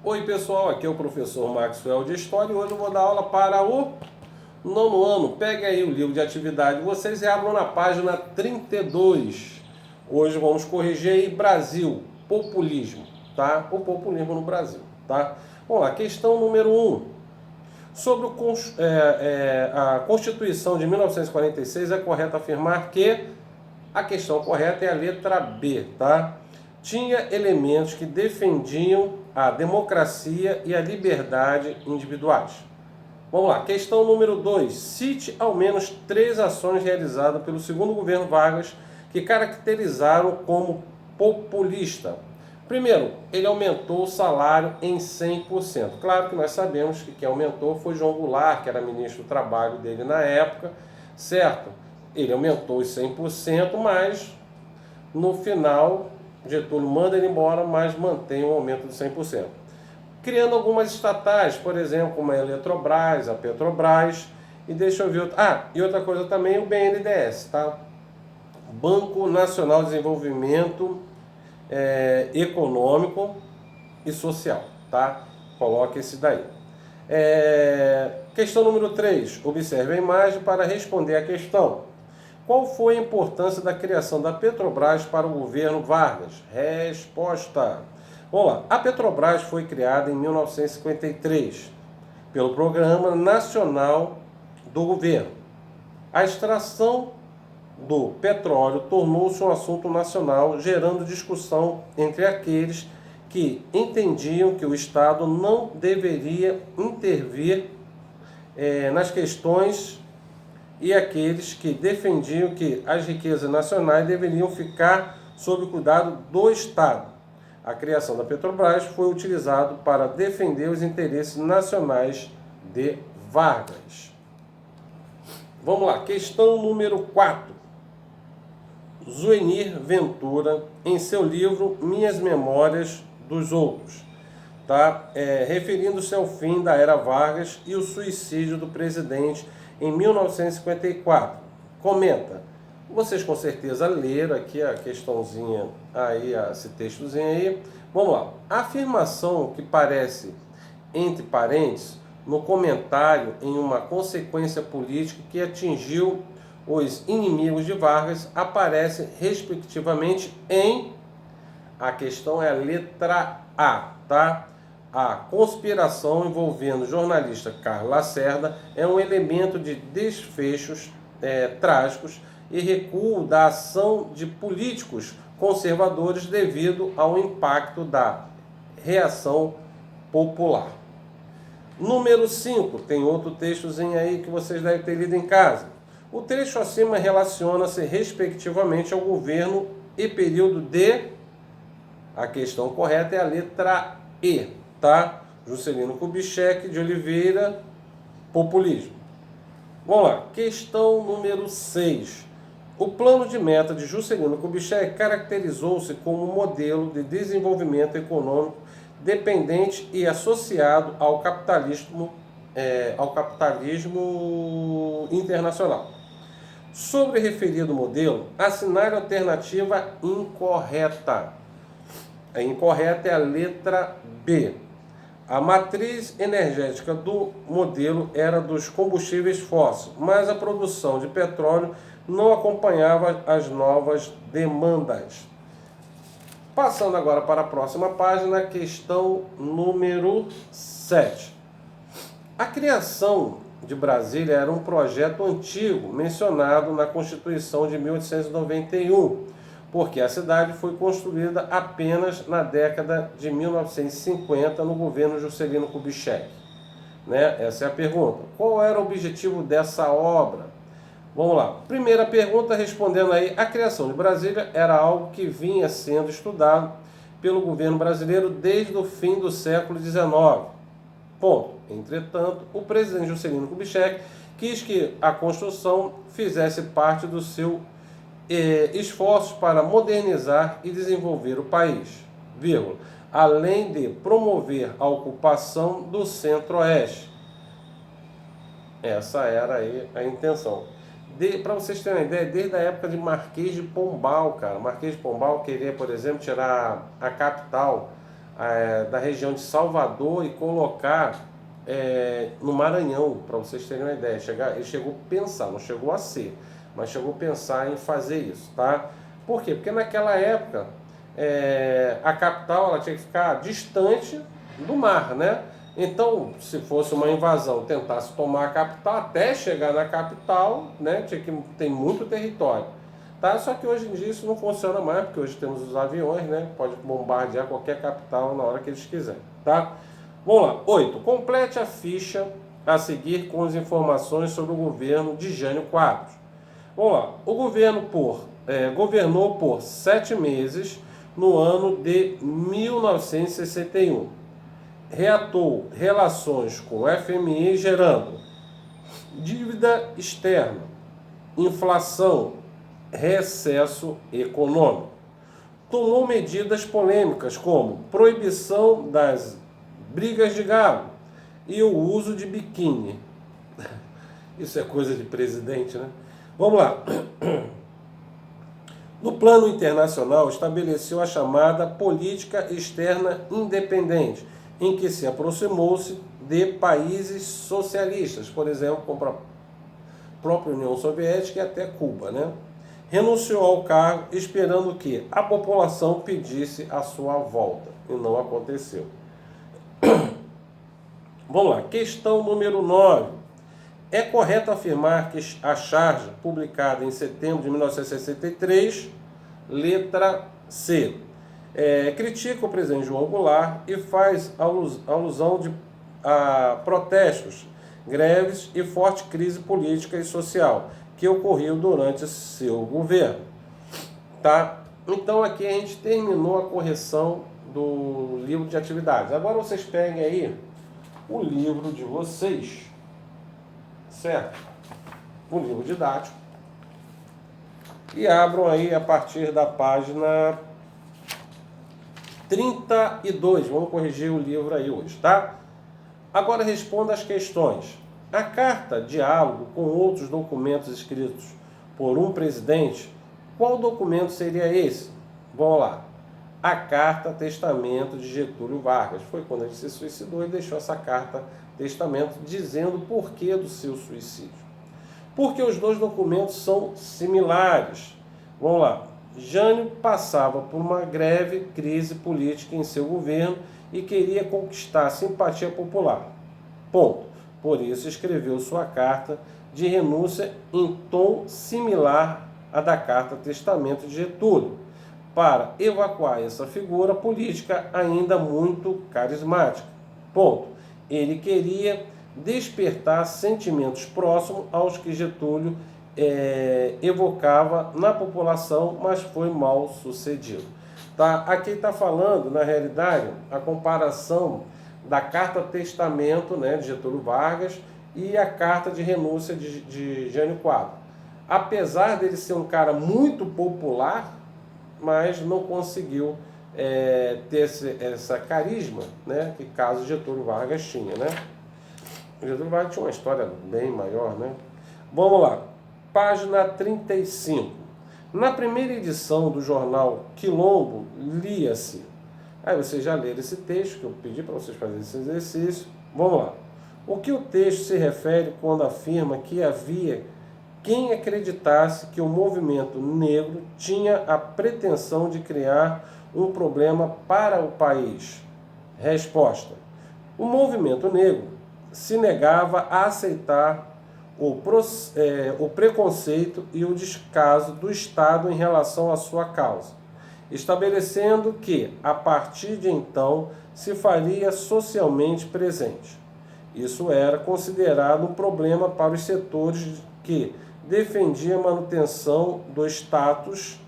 Oi pessoal, aqui é o professor Maxwell de História e hoje eu vou dar aula para o nono ano. Pegue aí o livro de atividade de vocês e abram na página 32. Hoje vamos corrigir aí Brasil, populismo, tá? O populismo no Brasil, tá? Vamos lá, questão número 1. Sobre a Constituição de 1946, é correto afirmar que a questão correta é a letra B, tá? Tinha elementos que defendiam a democracia e a liberdade individuais. Vamos lá, questão número 2. Cite ao menos 3 ações realizadas pelo segundo governo Vargas que caracterizaram como populista. Primeiro, ele aumentou o salário em 100%. Claro que nós sabemos que quem aumentou foi João Goulart, que era ministro do Trabalho dele na época, certo? Ele aumentou os 100%, mas no final Getúlio manda ele embora, mas mantém um aumento de 100%. Criando algumas estatais, por exemplo, como a Eletrobras, a Petrobras, e deixa eu ver... e outra coisa também, o BNDES, tá? Banco Nacional de Desenvolvimento Econômico e Social, tá? Coloque esse daí. Questão número 3. Observe a imagem para responder a questão. Qual foi a importância da criação da Petrobras para o governo Vargas? Resposta. Vamos lá. A Petrobras foi criada em 1953 pelo Programa Nacional do Governo. A extração do petróleo tornou-se um assunto nacional, gerando discussão entre aqueles que entendiam que o Estado não deveria intervir nas questões e aqueles que defendiam que as riquezas nacionais deveriam ficar sob o cuidado do Estado. A criação da Petrobras foi utilizada para defender os interesses nacionais de Vargas. Vamos lá, questão número 4. Zuenir Ventura, em seu livro Minhas Memórias dos Outros, tá? Referindo-se ao fim da era Vargas e o suicídio do presidente em 1954. Comenta. Vocês com certeza leram aqui a questãozinha aí, esse textozinho aí. Vamos lá. A afirmação que parece entre parênteses no comentário em uma consequência política que atingiu os inimigos de Vargas aparece respectivamente em... A questão é a letra A, tá? A conspiração envolvendo o jornalista Carlos Lacerda é um elemento de desfechos trágicos e recuo da ação de políticos conservadores devido ao impacto da reação popular. Número 5, tem outro textozinho aí que vocês devem ter lido em casa. O trecho acima relaciona-se respectivamente ao governo e período de... A questão correta é a letra E, tá? Juscelino Kubitschek de Oliveira, populismo. Vamos lá, questão número 6. O plano de meta de Juscelino Kubitschek caracterizou-se como um modelo de desenvolvimento econômico dependente e associado ao capitalismo internacional. Sobre o referido modelo, assinale a alternativa incorreta. A incorreta é a letra B. A matriz energética do modelo era dos combustíveis fósseis, mas a produção de petróleo não acompanhava as novas demandas. Passando agora para a próxima página, questão número 7. A criação de Brasília era um projeto antigo mencionado na Constituição de 1891, porque a cidade foi construída apenas na década de 1950 no governo Juscelino Kubitschek. Essa é a pergunta. Qual era o objetivo dessa obra? Vamos lá. Primeira pergunta, respondendo aí, a criação de Brasília era algo que vinha sendo estudado pelo governo brasileiro desde o fim do século XIX. Ponto. Entretanto, o presidente Juscelino Kubitschek quis que a construção fizesse parte do seu esforços para modernizar e desenvolver o país, além de promover a ocupação do Centro-Oeste. Essa era aí a intenção. Para vocês terem uma ideia, desde a época de Marquês de Pombal, cara. Marquês de Pombal queria, por exemplo, tirar a capital da região de Salvador e colocar no Maranhão, para vocês terem uma ideia. Ele chegou a pensar, não chegou a ser, mas chegou a pensar em fazer isso, tá? Por quê? Porque naquela época a capital ela tinha que ficar distante do mar, né? Então, se fosse uma invasão, tentasse tomar a capital, até chegar na capital, né, tem muito território. Tá? Só que hoje em dia isso não funciona mais, porque hoje temos os aviões, né? Pode bombardear qualquer capital na hora que eles quiserem. Tá? Vamos lá. 8. Complete a ficha a seguir com as informações sobre o governo de Jânio Quadros. Vamos lá. O governo governou por 7 meses no ano de 1961. Reatou relações com o FMI, gerando dívida externa, inflação, recesso econômico. Tomou medidas polêmicas como proibição das brigas de galo e o uso de biquíni. Isso é coisa de presidente, né? Vamos lá. No plano internacional, estabeleceu a chamada política externa independente, em que se aproximou-se de países socialistas, por exemplo, como a própria União Soviética e até Cuba, né? Renunciou ao cargo esperando que a população pedisse a sua volta, e não aconteceu. Vamos lá, questão número 9. É correto afirmar que a charge publicada em setembro de 1963, letra C, critica o presidente João Goulart e faz alusão a protestos, greves e forte crise política e social que ocorreu durante seu governo. Tá? Então aqui a gente terminou a correção do livro de atividades. Agora vocês peguem aí o livro de vocês, certo? O livro didático, e abram aí a partir da página 32. Vamos corrigir o livro aí hoje, tá? Agora responda as questões. A carta diálogo com outros documentos escritos por um presidente, qual documento seria esse? Vamos lá. A carta testamento de Getúlio Vargas. Foi quando ele se suicidou e deixou essa carta testamento dizendo o porquê do seu suicídio. Porque os dois documentos são similares. Vamos lá. Jânio passava por uma grave crise política em seu governo e queria conquistar a simpatia popular. Ponto. Por isso escreveu sua carta de renúncia em tom similar à da carta testamento de Getúlio, para evacuar essa figura política ainda muito carismática. Ponto. Ele queria despertar sentimentos próximos aos que Getúlio evocava na população, mas foi mal sucedido. Tá? Aqui está falando, na realidade, a comparação da carta testamento, né, de Getúlio Vargas e a carta de renúncia de Jânio Quadros. Apesar dele ser um cara muito popular, mas não conseguiu ter essa carisma, né, que caso Getúlio Vargas tinha, né? Getúlio Vargas tinha uma história bem maior, né? Vamos lá, página 35. Na primeira edição do jornal Quilombo, lia-se. Aí vocês já leram esse texto, que eu pedi para vocês fazerem esse exercício. Vamos lá. O que o texto se refere quando afirma que havia quem acreditasse que o movimento negro tinha a pretensão de criar um problema para o país? Resposta. O movimento negro se negava a aceitar o preconceito e o descaso do Estado em relação à sua causa, estabelecendo que, a partir de então, se faria socialmente presente. Isso era considerado um problema para os setores que defendiam a manutenção do status,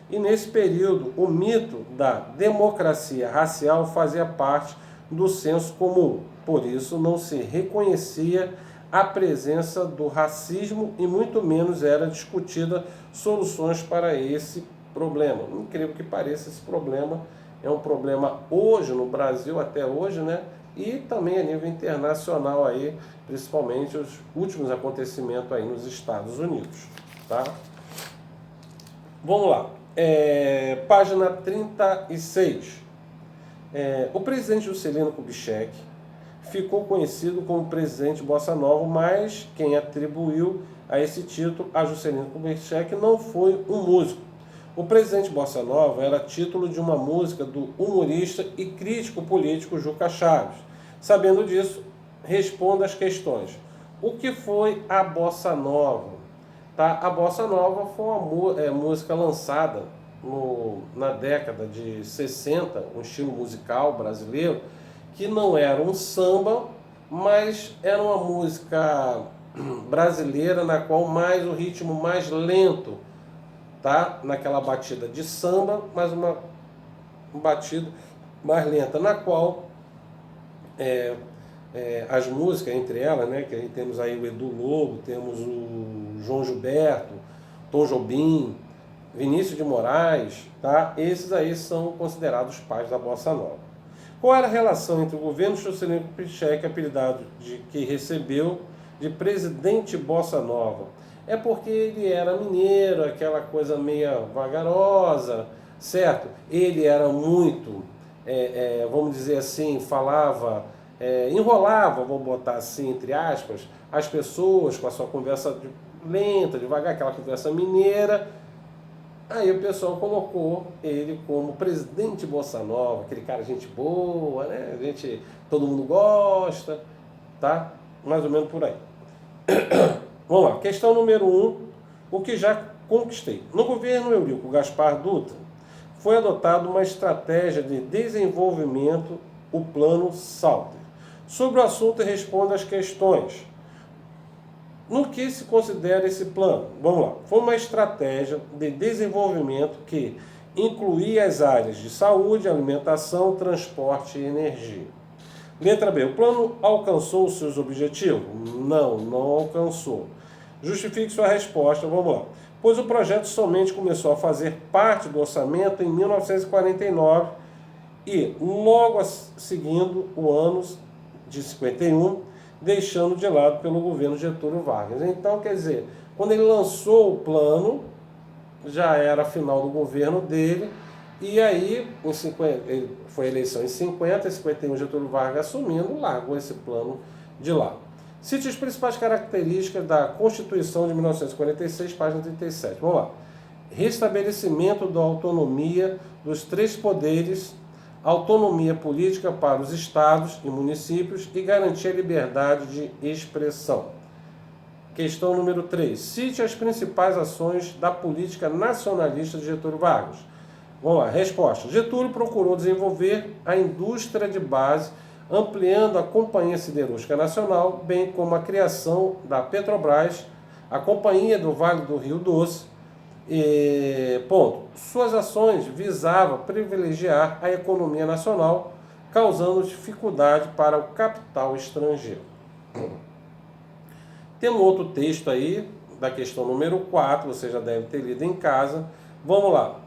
e nesse período o mito da democracia racial fazia parte do senso comum. Por isso não se reconhecia a presença do racismo e muito menos era discutida soluções para esse problema. Incrível que pareça, esse problema é um problema hoje no Brasil, até hoje, né? E também a nível internacional aí, principalmente os últimos acontecimentos aí nos Estados Unidos, tá? Vamos lá. Página 36. O presidente Juscelino Kubitschek ficou conhecido como presidente Bossa Nova, mas quem atribuiu a esse título a Juscelino Kubitschek não foi um músico. O presidente Bossa Nova era título de uma música do humorista e crítico político Juca Chaves. Sabendo disso, responda as questões. O que foi a Bossa Nova? Tá? A Bossa Nova foi uma música lançada na década de 60, um estilo musical brasileiro, que não era um samba, mas era uma música brasileira na qual o ritmo mais lento, tá? Naquela batida de samba, mas uma batida mais lenta, na qual as músicas, entre elas, né, que aí temos aí o Edu Lobo, temos o João Gilberto, Tom Jobim, Vinícius de Moraes, tá? Esses aí são considerados pais da Bossa Nova. Qual era a relação entre o governo Juscelino Kubitschek, apelidado que recebeu de presidente Bossa Nova? É porque ele era mineiro, aquela coisa meia vagarosa, certo? Ele era muito, vamos dizer assim, falava, enrolava, vamos botar assim, entre aspas, as pessoas com a sua conversa lenta, devagar, aquela conversa mineira. Aí o pessoal colocou ele como presidente Bossa Nova, aquele cara gente boa, né? Todo mundo gosta, tá? Mais ou menos por aí. Vamos lá, questão número 1, o que já conquistei. No governo Eurico Gaspar Dutra, foi adotada uma estratégia de desenvolvimento, o Plano Salter. Sobre o assunto, responda as questões. No que se considera esse plano? Vamos lá. Foi uma estratégia de desenvolvimento que incluía as áreas de saúde, alimentação, transporte e energia. Letra B. O plano alcançou os seus objetivos? Não alcançou. Justifique sua resposta. Vamos lá. Pois o projeto somente começou a fazer parte do orçamento em 1949 e logo seguindo o ano de 51, deixando de lado pelo governo Getúlio Vargas. Então, quer dizer, quando ele lançou o plano, já era final do governo dele, e aí, foi a eleição em 50, em 51, Getúlio Vargas assumindo, largou esse plano de lado. Cite as principais características da Constituição de 1946, página 37. Vamos lá. Restabelecimento da autonomia dos três poderes, autonomia política para os estados e municípios e garantir a liberdade de expressão. Questão número 3. Cite as principais ações da política nacionalista de Getúlio Vargas. Vamos lá, resposta. Getúlio procurou desenvolver a indústria de base, ampliando a Companhia Siderúrgica Nacional, bem como a criação da Petrobras, a Companhia do Vale do Rio Doce. Suas ações visavam privilegiar a economia nacional, causando dificuldade para o capital estrangeiro. Tem um outro texto aí, da questão número 4, você já deve ter lido em casa. Vamos lá.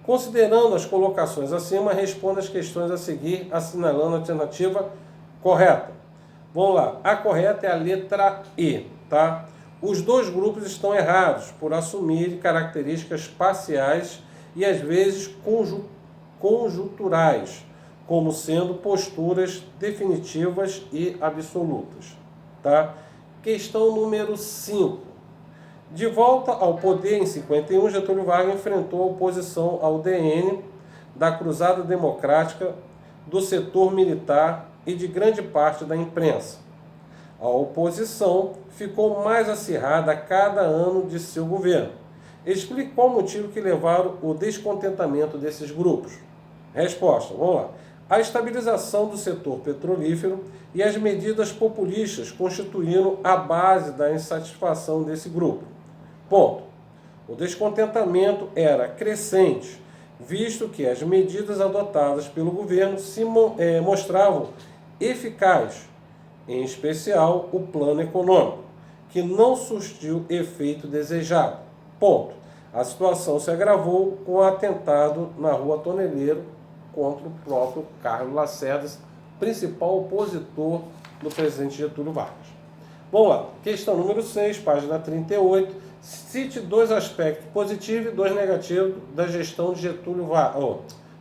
Considerando as colocações acima, responda as questões a seguir, assinalando a alternativa correta. Vamos lá. A correta é a letra E, tá? Os dois grupos estão errados por assumir características parciais e às vezes conjunturais, como sendo posturas definitivas e absolutas. Tá? Questão número 5. De volta ao poder em 51, Getúlio Vargas enfrentou a oposição ao DN, da Cruzada Democrática, do setor militar e de grande parte da imprensa. A oposição ficou mais acirrada a cada ano de seu governo. Explique qual o motivo que levaram o descontentamento desses grupos. Resposta, vamos lá. A estabilização do setor petrolífero e as medidas populistas constituíram a base da insatisfação desse grupo. Ponto. O descontentamento era crescente, visto que as medidas adotadas pelo governo se mostravam eficazes, em especial o plano econômico, que não surtiu efeito desejado. Ponto. A situação se agravou com o atentado na Rua Toneleiro contra o próprio Carlos Lacerda, principal opositor do presidente Getúlio Vargas. Vamos lá. Questão número 6, página 38. Cite 2 aspectos positivos e 2 negativos da gestão de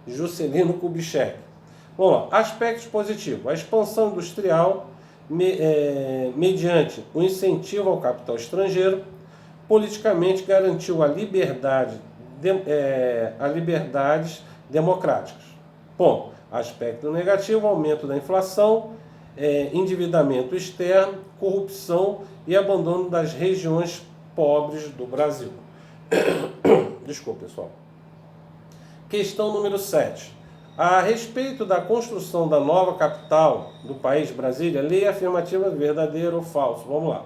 Juscelino Kubitschek. Vamos lá. Aspectos positivos. A expansão industrial mediante o incentivo ao capital estrangeiro. Politicamente garantiu a liberdades democráticas. Ponto. Aspecto negativo, aumento da inflação, endividamento externo, corrupção e abandono das regiões pobres do Brasil. Desculpa, pessoal. Questão número 7. A respeito da construção da nova capital do país, Brasília, leia afirmativa verdadeiro ou falso. Vamos lá.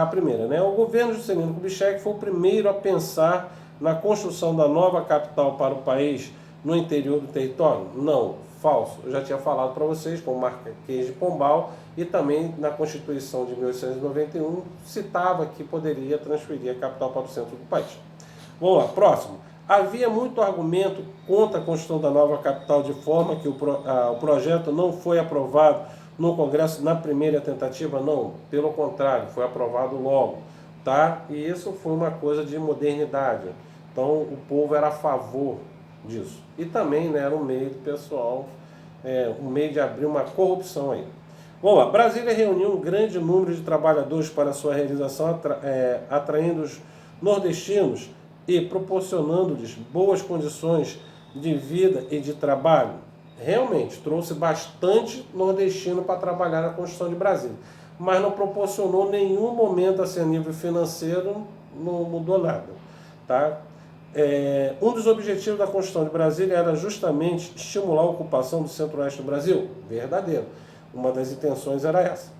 A primeira, né? O governo Juscelino Kubitschek foi o primeiro a pensar na construção da nova capital para o país no interior do território? Não, falso. Eu já tinha falado para vocês com o Marquês de Pombal e também na Constituição de 1891 citava que poderia transferir a capital para o centro do país. Vamos lá, próximo. Havia muito argumento contra a construção da nova capital de forma que o projeto não foi aprovado no Congresso na primeira tentativa? Não, pelo contrário, foi aprovado logo, tá? E isso foi uma coisa de modernidade. Então o povo era a favor disso. E também, né, era um meio do pessoal, um meio de abrir uma corrupção aí. Vamos lá, Brasília reuniu um grande número de trabalhadores para sua realização, atraindo os nordestinos e proporcionando-lhes boas condições de vida e de trabalho. Realmente, trouxe bastante nordestino para trabalhar na construção de Brasília, mas não proporcionou nenhum momento, assim, a nível financeiro, não mudou nada, tá? Um dos objetivos da construção de Brasília era justamente estimular a ocupação do centro-oeste do Brasil. Verdadeiro. Uma das intenções era essa.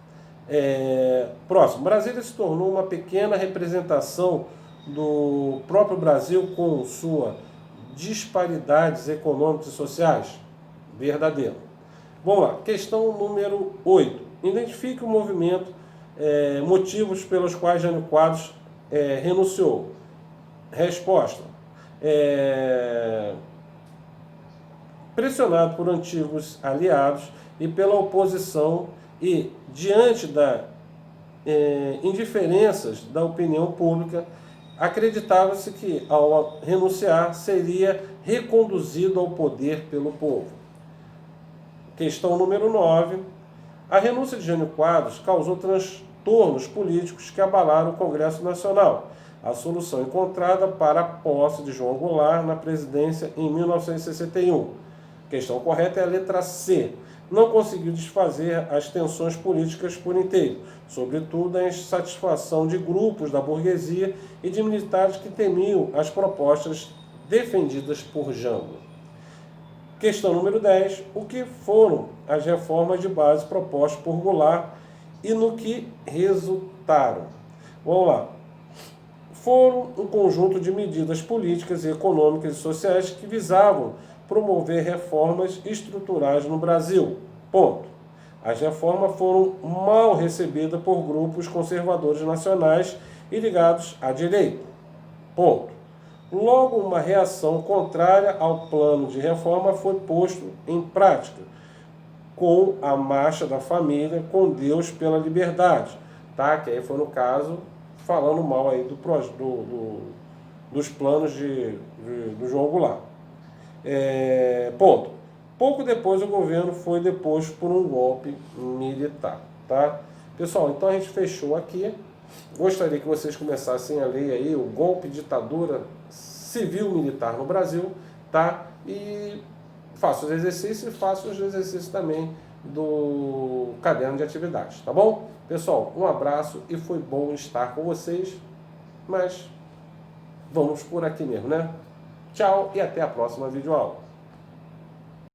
Próximo. Brasília se tornou uma pequena representação do próprio Brasil com suas disparidades econômicas e sociais. Verdadeiro. Vamos lá. Questão número 8. Identifique o movimento, motivos pelos quais Jânio Quadros renunciou. Resposta. Pressionado por antigos aliados e pela oposição e diante das indiferenças da opinião pública, acreditava-se que, ao renunciar, seria reconduzido ao poder pelo povo. Questão número 9. A renúncia de Jânio Quadros causou transtornos políticos que abalaram o Congresso Nacional. A solução encontrada para a posse de João Goulart na presidência em 1961. Questão correta é a letra C. Não conseguiu desfazer as tensões políticas por inteiro, sobretudo a insatisfação de grupos da burguesia e de militares que temiam as propostas defendidas por Jango. Questão número 10. O que foram as reformas de base propostas por Goulart e no que resultaram? Vamos lá. Foram um conjunto de medidas políticas, econômicas e sociais que visavam promover reformas estruturais no Brasil. Ponto. As reformas foram mal recebidas por grupos conservadores nacionais e ligados à direita. Ponto. Logo, uma reação contrária ao plano de reforma foi posto em prática, com a Marcha da Família, com Deus pela Liberdade, tá? Que aí foi, no caso, falando mal aí dos planos do João Goulart. Ponto. Pouco depois o governo foi deposto por um golpe militar, tá? Pessoal, então a gente fechou aqui. Gostaria que vocês começassem a ler aí o golpe ditadura civil-militar no Brasil, tá? E faço os exercícios e faço os exercícios também do caderno de atividades, tá bom? Pessoal, um abraço e foi bom estar com vocês, mas vamos por aqui mesmo, né? Tchau e até a próxima videoaula.